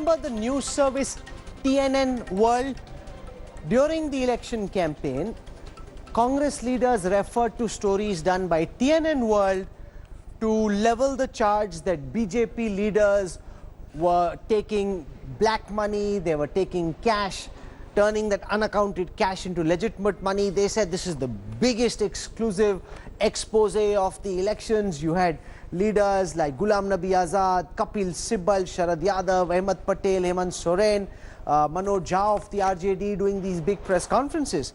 remember the news service TNN World? During the election campaign, Congress leaders referred to stories done by TNN World to level the charge that BJP leaders were taking black money, they were taking cash, turning that unaccounted cash into legitimate money. They said this is the biggest exclusive expose of the elections. You had leaders like Ghulam Nabi Azad, Kapil Sibal, Sharad Yadav, Ahmed Patel, Hemant Soren, Manoj Jha of the RJD doing these big press conferences.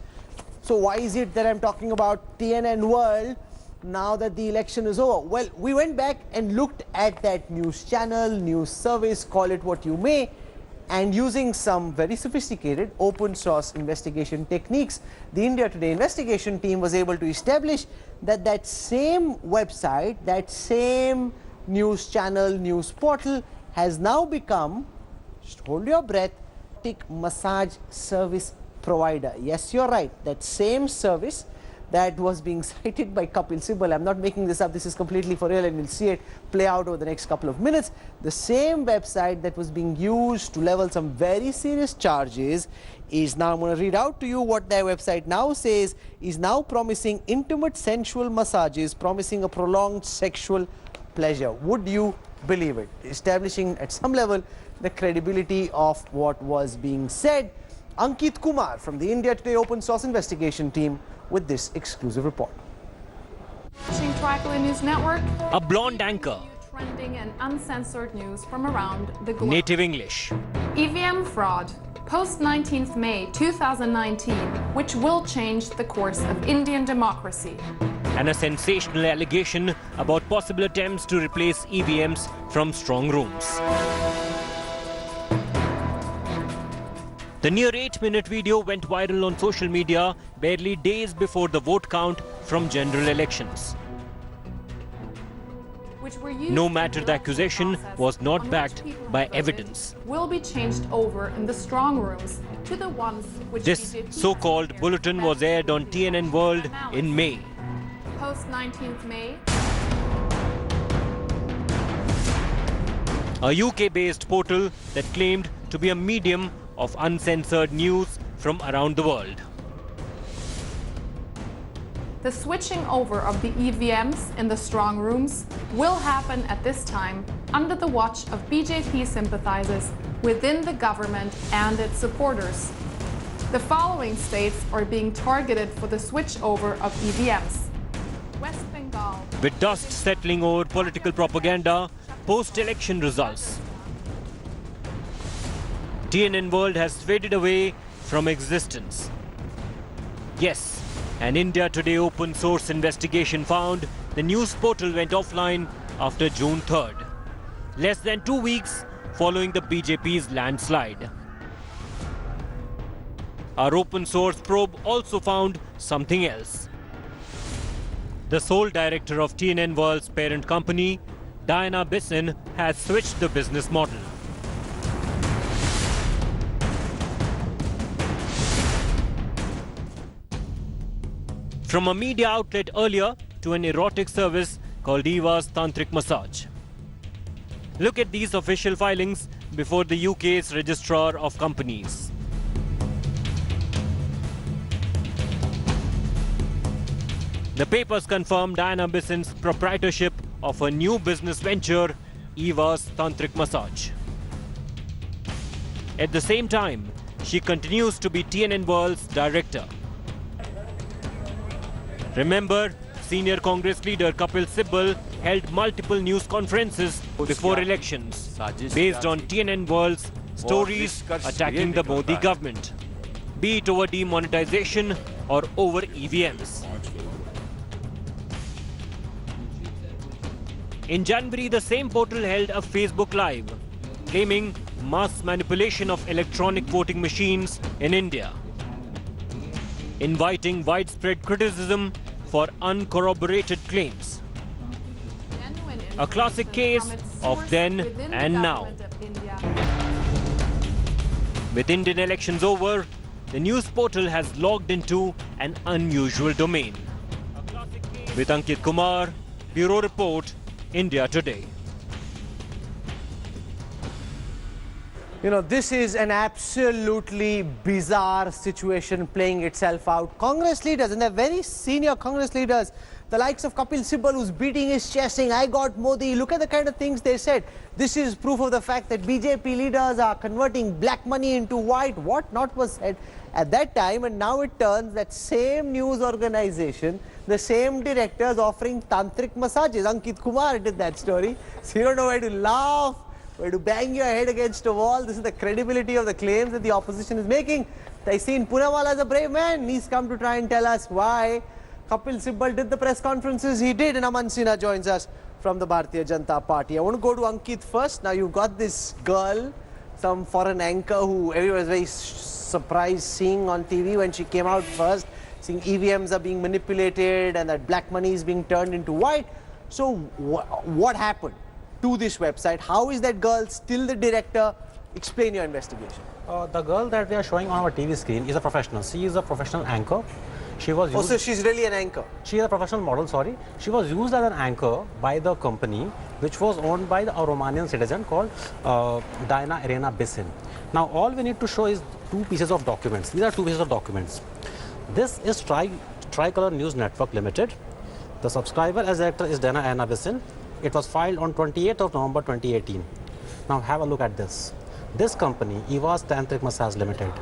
So why is it that I'm talking about TNN World now that the election is over? Well, we went back and looked at that news channel, news service, call it what you may, and using some very sophisticated open source investigation techniques, the India Today investigation team was able to establish that that same website, that same news channel, news portal has now become, just hold your breath, massage service provider. Yes, you're right, that same service that was being cited by Kapil Sibal. I'm not making this up, this is completely for real, and we'll see it play out over the next couple of minutes. The same website that was being used to level some very serious charges is now, I'm going to read out to you what their website now says, is now promising intimate sensual massages, promising a prolonged sexual pleasure. Would you believe it? Establishing at some level the credibility of what was being said. Ankit Kumar from the India Today Open Source Investigation team with this exclusive report. Watching Colour News Network. A blonde anchor. Trending and uncensored news from around the globe. Native English. EVM fraud. Post 19th May 2019, which will change the course of Indian democracy. And a sensational allegation about possible attempts to replace EVMs from strong rooms. The near 8-minute video went viral on social media barely days before the vote count from general elections. No matter the accusation was not backed by evidence. Will be changed over in the strong rooms to the ones which this so-called bulletin was aired on TNN World in May. Post 19th May. A UK-based portal that claimed to be a medium of uncensored news from around the world. The switching over of the EVMs in the strong rooms will happen at this time under the watch of BJP sympathizers within the government and its supporters. The following states are being targeted for the switchover of EVMs. West Bengal. With dust settling over political propaganda post-election results, TNN World has faded away from existence. Yes, an India Today open source investigation found the news portal went offline after June 3rd, less than 2 weeks following the BJP's landslide. Our open source probe also found something else. The sole director of TNN World's parent company, Dina Biciin, has switched the business model. From a media outlet earlier to an erotic service called Eva's Tantric massage. Look at these official filings before the UK's Registrar of Companies. The papers confirm Dina Biciin's proprietorship of a new business venture, Eva's Tantric massage. At the same time, she continues to be TNN World's director. Remember, senior Congress leader Kapil Sibal held multiple news conferences before elections based on TNN World's stories attacking the Modi government, be it over demonetisation or over EVMs. In January, the same portal held a Facebook Live claiming mass manipulation of electronic voting machines in India, inviting widespread criticism for uncorroborated claims. A classic case of then and now. With Indian elections over, the news portal has logged into an unusual domain. With Ankit Kumar, Bureau Report, India Today. You know, this is an absolutely bizarre situation playing itself out. Congress leaders, and they're very senior Congress leaders, the likes of Kapil Sibal, who's beating his chest saying, I got Modi. Look at the kind of things they said. This is proof of the fact that BJP leaders are converting black money into white. What not was said at that time, and now it turns that same news organization, the same directors offering tantric massages. Ankit Kumar did that story. So you don't know where to laugh, where to bang your head against a wall. This is the credibility of the claims that the opposition is making. Taisin Poonawala is a brave man. He's come to try and tell us why Kapil Sibal did the press conferences he did. And Aman Sinha joins us from the Bharatiya Janata Party. I want to go to Ankit first. Now you've got this girl, some foreign anchor who everyone was very surprised seeing on TV when she came out first, seeing EVMs are being manipulated and that black money is being turned into white. So what happened to this website? How is that girl still the director? Explain your investigation. The girl that we are showing on our TV screen is a professional. She is a professional anchor. She was used, so she's really an anchor. She is a professional model, sorry. She was used as an anchor by the company which was owned by a Romanian citizen called Dina Biciin. Now all we need to show is two pieces of documents. These are two pieces of documents. This is Colour News Network Ltd. The subscriber as director is Dina Biciin. It was filed on 28th of November 2018. Now have a look at this. This company, EVA's Tantric Massage Limited.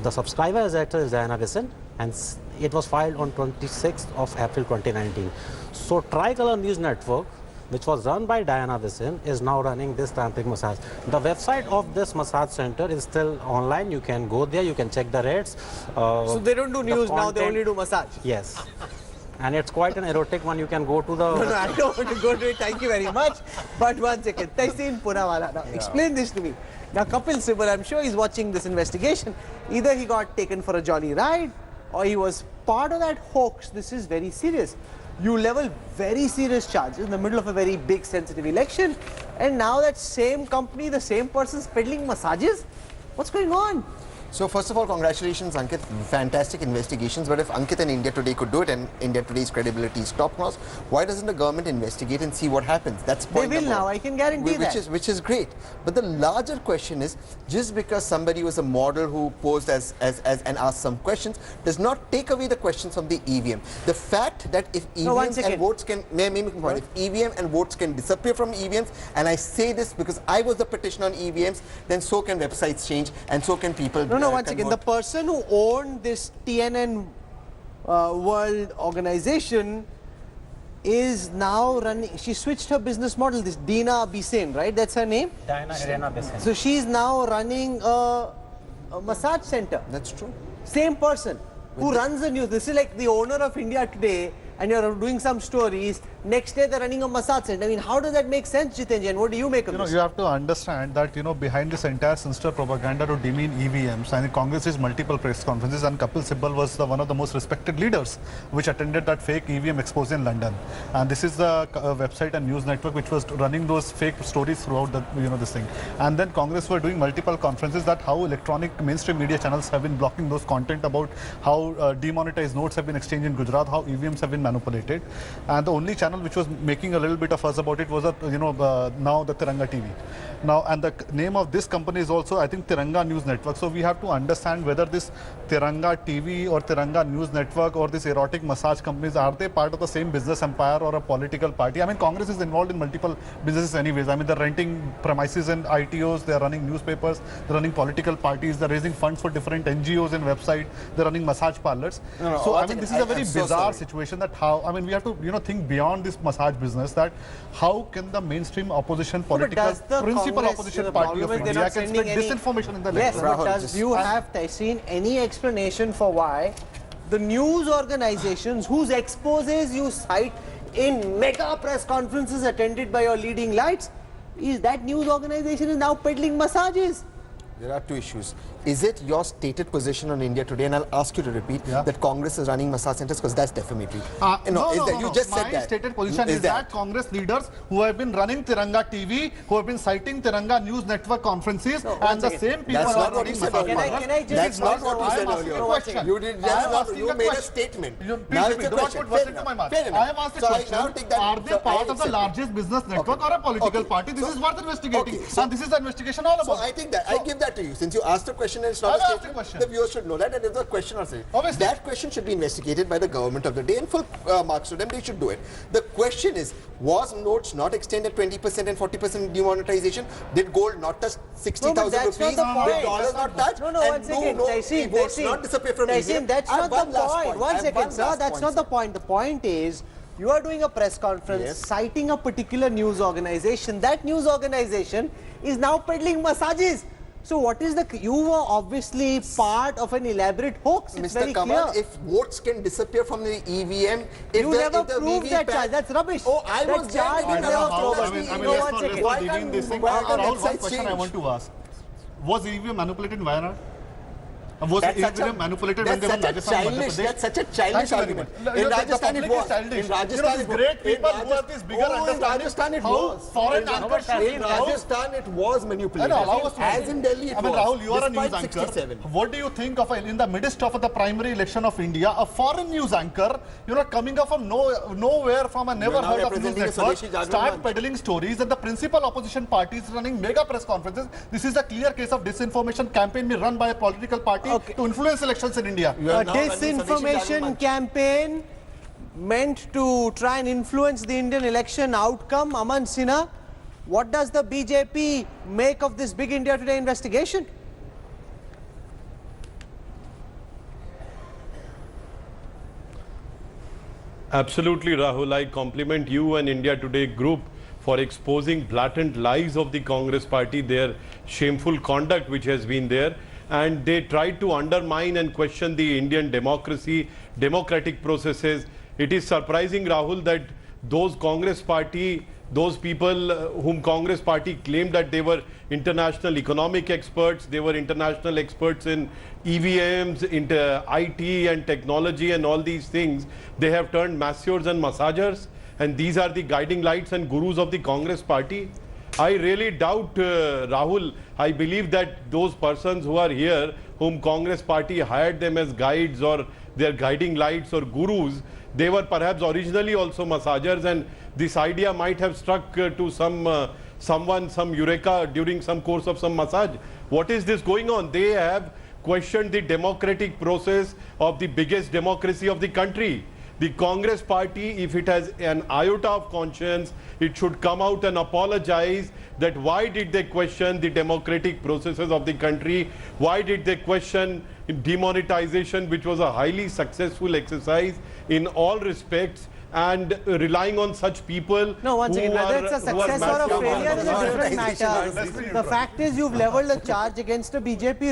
The subscriber as director is Dina Biciin, and it was filed on 26th of April 2019. So Colour News Network, which was run by Dina Biciin, is now running this tantric massage. The website of this massage center is still online. You can go there, you can check the rates. So they don't do news now, they only do massage? Yes. And it's quite an erotic one. You can go to the... No, I don't want to go to it. Thank you very much. But one second. Taisin Poonawala. Now, explain this to me. Now, Kapil Sibal, I'm sure he's watching this investigation. Either he got taken for a jolly ride or he was part of that hoax. This is very serious. You level very serious charges in the middle of a very big sensitive election, and now that same company, the same person's peddling massages? What's going on? So first of all, congratulations, Ankit. Fantastic investigations. But if Ankit and India Today could do it, and India Today's credibility is top-notch, why doesn't the government investigate and see what happens? That's point They will number now, one. I can guarantee that. Which is great. But the larger question is, just because somebody was a model who posed as and asked some questions, does not take away the questions from the EVM. The fact that if EVMs and votes can, if EVM and votes can disappear from EVMs, and I say this because I was the petitioner on EVMs, then so can websites change, and so can people. No, once again, the person who owned this TNN World organization is now running, she switched her business model, this Dina Biciin, right? That's her name? Dina Biciin. So she's now running a massage center. That's true. Same person who runs the news. This is like the owner of India Today, and you're doing some stories. Next day, they're running a massage center. I mean, how does that make sense, Jitenjan? What do you make of this? You have to understand that, behind this entire sinister propaganda to demean EVMs, and Congress is multiple press conferences, and Kapil Sibal was one of the most respected leaders which attended that fake EVM expose in London. And this is the website and news network which was running those fake stories throughout the, this thing. And then Congress were doing multiple conferences that how electronic mainstream media channels have been blocking those content about how demonetized notes have been exchanged in Gujarat, how EVMs have been manipulated. And the only channel which was making a little bit of fuss about it was, now the Tiranga TV. Now, and the name of this company is also, I think, Tiranga News Network. So we have to understand whether this Tiranga TV or Tiranga News Network or this erotic massage companies, are they part of the same business empire or a political party? I mean, Congress is involved in multiple businesses anyways. I mean, they're renting premises and ITOs, they're running newspapers, they're running political parties, they're raising funds for different NGOs and websites, they're running massage parlors. So, I mean, this is a very bizarre situation that how, I mean, we have to, think beyond this massage business, that how can the mainstream opposition political principal opposition party of India can spread disinformation in the Yes, electorate? but does you have, Taisin, any explanation for why the news organizations whose exposes you cite in mega press conferences attended by your leading lights, is that news organization is now peddling massages? There are two issues. Is it your stated position on India Today, and I'll ask you to repeat, that Congress is running massage centers, because that's defamatory? No, you just said my that. stated position is that Congress leaders who have been running Tiranga TV, who have been citing Tiranga News Network conferences, and the same people That's are not what running you said massage earlier. parlors. That's not what you said I am asking earlier. a question. You did. You made a statement. Now it's a Don't question. put words into my mouth. Fair enough. I have asked a So question. now take that. Are they part of the largest business network or a political party? This is worth investigating. And this is the investigation all about. So I think that I give that to you. Since you asked a question and it's not I've a asked a statement, question. the viewers should know that, and it's a question or say. Obviously. That question should be investigated by the government of the day, and full marks to them. They should do it. The question is, was notes not extended 20% and 40% demonetization? Did gold not touch 60,000 that's rupees? not the point. Did dollars not touch? No, and one second. votes not disappear from EVM? That's I have not the one last point. One I have second, one sir. last That's point, not the sir. point. The point is, you are doing a press conference Yes. citing a particular news organization. That news organization is now peddling massages. So what is the... You were obviously part of an elaborate hoax. It's Mr. very Kamal, clear. if votes can disappear from the EVM, if You never proved that charge. That's rubbish. Oh, I That was there. charge I is don't never know how- proven. I mean, No, let's one not second. Why dealing can't- this thing. why can't Rahul, one websites question I change? want to ask. Was EVM manipulated in Wayanad? Was That's such EVM manipulated when they were in that's such a Rajasthan, Madhya childish. Pradesh? That's such a childish Thank you very argument. much. In The Rajasthan it public is was. childish. In Rajasthan these it was. great people In who have this bigger in understanding. Rajasthan it How was. foreign anchors should In Rajasthan it was manipulated. allow us to As in Delhi it I mean, was. Rahul, you are a news Despite anchor. 67. What do you think of, in the midst of the primary election of India, a foreign news anchor, coming up from nowhere, from a never You are now heard of news representing a network, Swadeshi Jagran start Manch. peddling stories that the principal opposition party is running mega press conferences? This is a clear case of disinformation campaign being run by a political party to influence elections in India. You A are now running Swadeshi Jagran disinformation Manch. campaign meant to try and influence the Indian election outcome. Aman Sinha, what does the BJP make of this big India Today investigation? Absolutely, Rahul. I compliment you and India Today group for exposing blatant lies of the Congress party, their shameful conduct which has been there. And they tried to undermine and question the Indian democracy, democratic processes. It is surprising, Rahul, that those Congress party, those people whom Congress party claimed that they were international economic experts, they were international experts in EVMs, into IT and technology and all these things, they have turned masseurs and massagers, and these are the guiding lights and gurus of the Congress party. I really doubt, Rahul, I believe that those persons who are here, whom Congress party hired them as guides or their guiding lights or gurus, they were perhaps originally also massagers, and this idea might have struck to someone, some eureka during some course of some massage. What is this going on? They have questioned the democratic process of the biggest democracy of the country. The Congress party, if it has an iota of conscience, it should come out and apologize that why did they question the democratic processes of the country? Why did they question demonetization, which was a highly successful exercise in all respects, and relying on such people? No, one second. who Whether are- it's a who are success or a massive- failure is a different matter. That's The fact is, you've leveled a charge against a BJP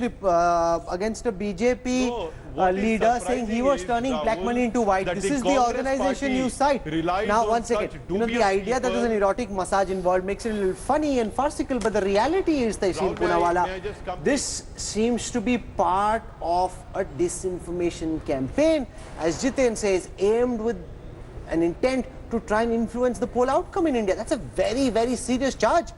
No, what is leader saying he surprising was is, turning black Rahul, money into white. that This the is the Congress organization party you cite. relies Now, on one such second. The dubious idea that there's an people. erotic massage involved makes it a little funny and farcical, but the reality is, Tehsil Rahul, may I Poonawalla, just come to- this seems to be part of a disinformation campaign, as Jiten says, aimed with an intent to try and influence the poll outcome in India. That's a very, very serious charge.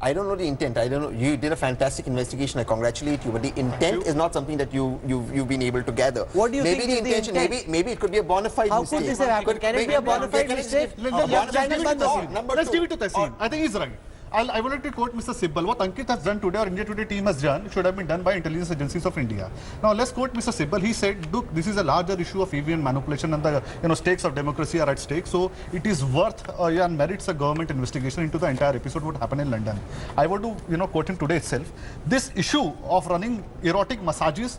I don't know the intent. I don't know. You did a fantastic investigation. I congratulate you. But the intent is not something that you've been able to gather. What do you maybe think the is the intention? intent? Maybe it could be a bona fide How mistake. could this have happened? Can it be a bona fide mistake? Let's give it to Tehsil. Number Let's two. give it to Tehsil. I think he's right. I would like to quote Mr. Sibal. What Ankit has done today, or India Today team has done, should have been done by intelligence agencies of India. Now let's quote Mr. Sibal. He said, "Look, this is a larger issue of EVM manipulation, and the stakes of democracy are at stake. So it is worth and merits a government investigation into the entire episode what happened in London." I want to quote him today itself. This issue of running erotic massages,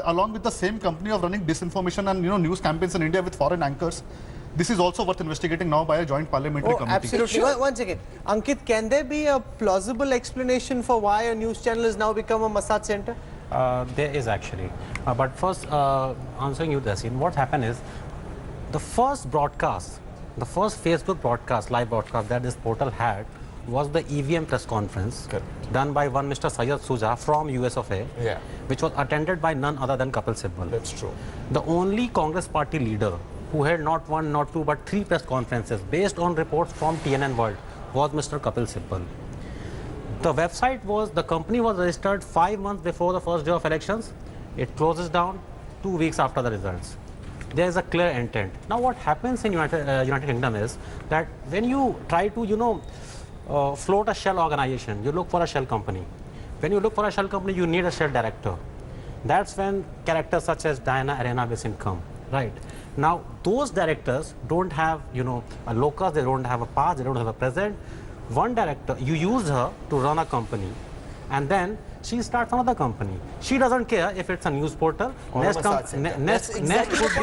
along with the same company of running disinformation and news campaigns in India with foreign anchors. This is also worth investigating now by a joint parliamentary committee. Absolutely. One second. Ankit, can there be a plausible explanation for why a news channel has now become a massage center? There is actually. But first, answering you, Dasin, what happened is the first broadcast, the first Facebook broadcast, live broadcast that this portal had was the EVM press conference done by one Mr. Syed Suja from US of A, which was attended by none other than Kapil Sibal. That's true. The only Congress party leader who had not one, not two, but 3 press conferences based on reports from TNN World was Mr. Kapil Sibal. The company was registered 5 months before the first day of elections. It closes down 2 weeks after the results. There is a clear intent. Now what happens in United Kingdom is that when you try to, float a shell organization, you look for a shell company. When you look for a shell company, you need a shell director. That's when characters such as Dina Biciin come, right? Now, those directors don't have, a locus, they don't have a past, they don't have a present. One director, you use her to run a company, and then she starts another company. She doesn't care if it's a news portal. Nest would be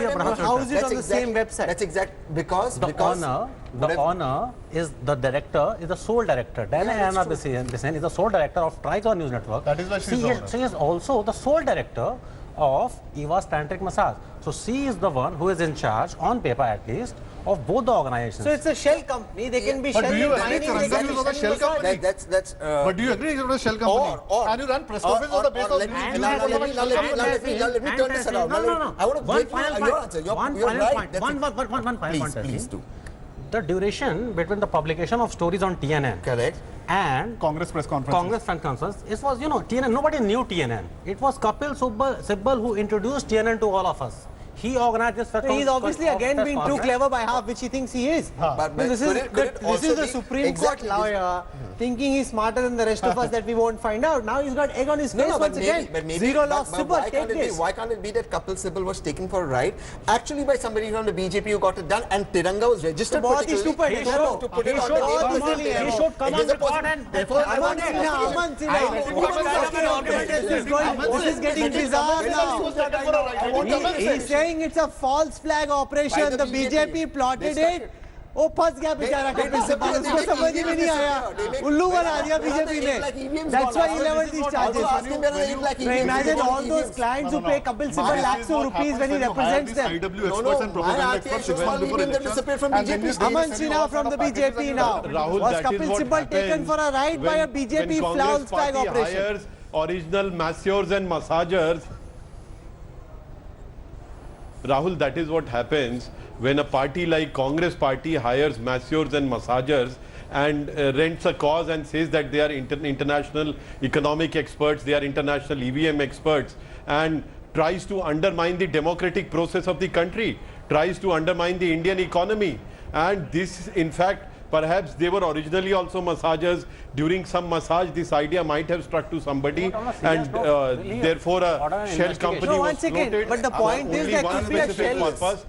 a production. How is it on the same website? That's exact because the owner is the director, is the sole director. Dina Biciin is the sole director of Colour News Network. That is why she is also the sole director of Eva's Tantric massage. So she is the one who is in charge, on paper at least, of both the organizations. So it's a shell company. They can be But shell do you agree mining. it's a shell company? But do you agree it's a shell company? And you run press conference on the basis of let me turn this around. No. I want to One get your answer. You're right. Please do. The duration between the publication of stories on TNN and Congress press conference. It was, TNN, nobody knew TNN. It was Kapil Sibal who introduced TNN to all of us. He organized this press He's obviously again being too clever by half, which he thinks he is. But this is the Supreme Court lawyer thinking he's smarter than the rest of us that we won't find out. Now he's got egg on his face once again. Zero loss, Sibal, take this. Why can't it be that Kapil Sibal was taken for a ride actually by somebody from the BJP who got it done, and Tiranga was registered particularly to put it on the He should come on the court and Aman Sinha, this is getting bizarre now. He's saying it's a false flag operation. The BJP plotted it. वो फंस गया बेचारा कपिल सिब्बल, उसको समझ ही में नहीं आया, उल्लू बना दिया बीजेपी ने. That's why he leveled these charges. So imagine all those clients who pay Kapil Sibal lakhs of rupees when he represents them. Aman Sinha from the BJP now. Was Kapil Sibal taken for a ride by a BJP false flag operation? Hires original masseurs and massagers. Rahul, that is what happens when a party like Congress party hires masseurs and massagers and rents a cause and says that they are international economic experts, they are international EVM experts, and tries to undermine the democratic process of the country, tries to undermine the Indian economy. And this, in fact, perhaps they were originally also massagers. During some massage, this idea might have struck to somebody, and therefore a shell company was floated. But the point is that could be a shell.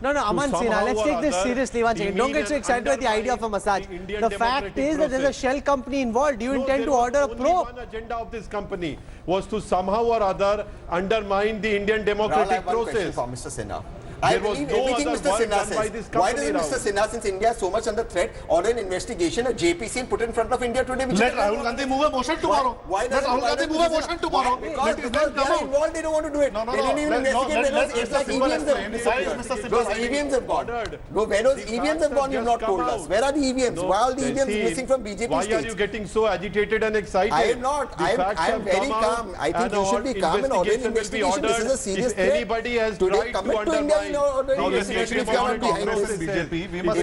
No, Aman Sinha, let's take this seriously one second. Don't get so excited by the idea of a massage. The fact is that there's a shell company involved. Do you intend to order a probe? One agenda of this company was to somehow or other undermine the Indian democratic process. For Mr. Sinha. I believe everything Mr. Sinha says. Why doesn't Mr. Sinha, since India is so much under threat, order an investigation, a JPC, and put it in front of India today? Let Rahul Gandhi move a motion tomorrow. Why let Rahul Gandhi move a motion tomorrow? Because they are involved, they don't want to do it. They didn't even investigate. It's like EVMs have gone. No, where those EVMs have gone, you've not told us. Where are the EVMs? Why are the EVMs missing from BJP Why states? are you getting so agitated and excited? I am not. I am very calm. I think you should be calm and order an investigation. This is a serious threat. Anybody has tried to undermine. If you are not behind this BJP, we must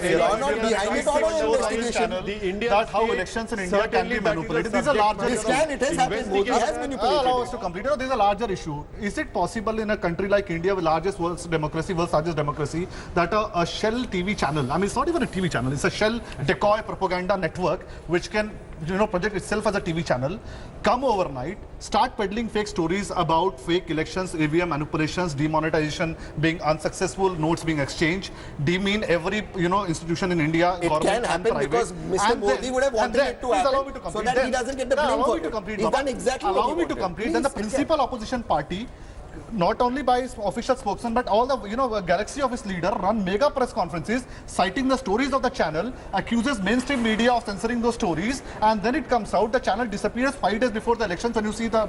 that how elections in India can be manipulated. These are larger issues. It has happened. Modi has manipulated. Allow us to complete it. There is a larger issue. Is it possible in a country like India, with world's largest democracy, that a shell TV channel, I mean, it's not even a TV channel, it's a shell decoy propaganda network which can, project itself as a TV channel, come overnight, start peddling fake stories about fake elections, EVM manipulations, demonetization being unsuccessful, notes being exchanged, demean every institution in India, it can happen because Mr. Modi would have wanted it to happen so that he doesn't get the blame for it. He's done exactly what he wanted. Allow me to complete. Then the principal opposition party not only by his official spokesman, but all the galaxy of his leader run mega press conferences citing the stories of the channel, accuses mainstream media of censoring those stories, and then it comes out the channel disappears 5 days before the elections when you see the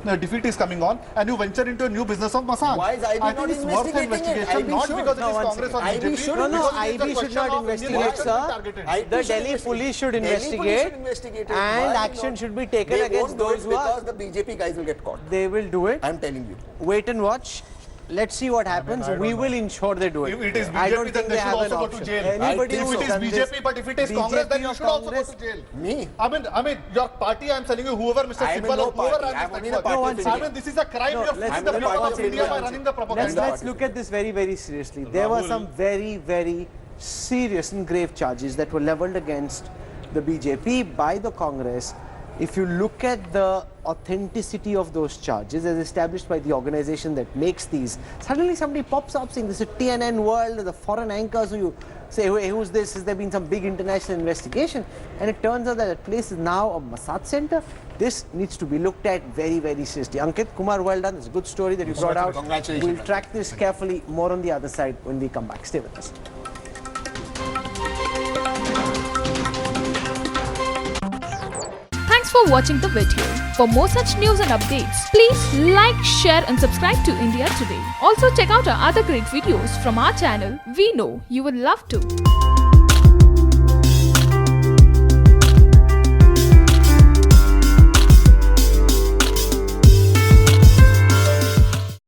the defeat is coming on, and you venture into a new business of massage. Why is IB I not think it's worth the investigating it? investigation, IB not should. because No, it is one Congress or second. BJP. IB should. No, because it is IB the should question not of investigate, Indian sir. targeted. The Delhi police should investigate, and action should be taken against those who are. Because the BJP guys will get caught. They will do it. I'm telling you. Wait and watch. Let's see what happens. I we don't will know. ensure they do it. If it is I don't BJP, think then they should have also an go to option. jail. Anybody If who's it is done this, BJP, but if it is Congress, then you or should also go Congress- to jail. Me? I mean, your party, I'm telling you, whoever Mr. I'm in Sibal no or whoever party. runs I'm this only in a network. party of I India. mean, this is a crime. No, You're let's- fooling the I'm in a people party of of India by India. running the propaganda. Let's look at this very, very seriously. There were some very, very serious and grave charges that were leveled against the BJP by the Congress. If you look at the authenticity of those charges as established by the organization that makes these, suddenly somebody pops up saying this is TNN World, the foreign anchors who you say, hey, who's this? Has there been some big international investigation? And it turns out that that place is now a massage center. This needs to be looked at very, very seriously. Ankit, Kumar, well done. It's a good story that you brought out. Congratulations. We'll track this carefully. More on the other side when we come back. Stay with us. Thanks for watching the video. For more such news and updates, please like, share and subscribe to India Today. Also check out our other great videos from our channel. We know you will love to.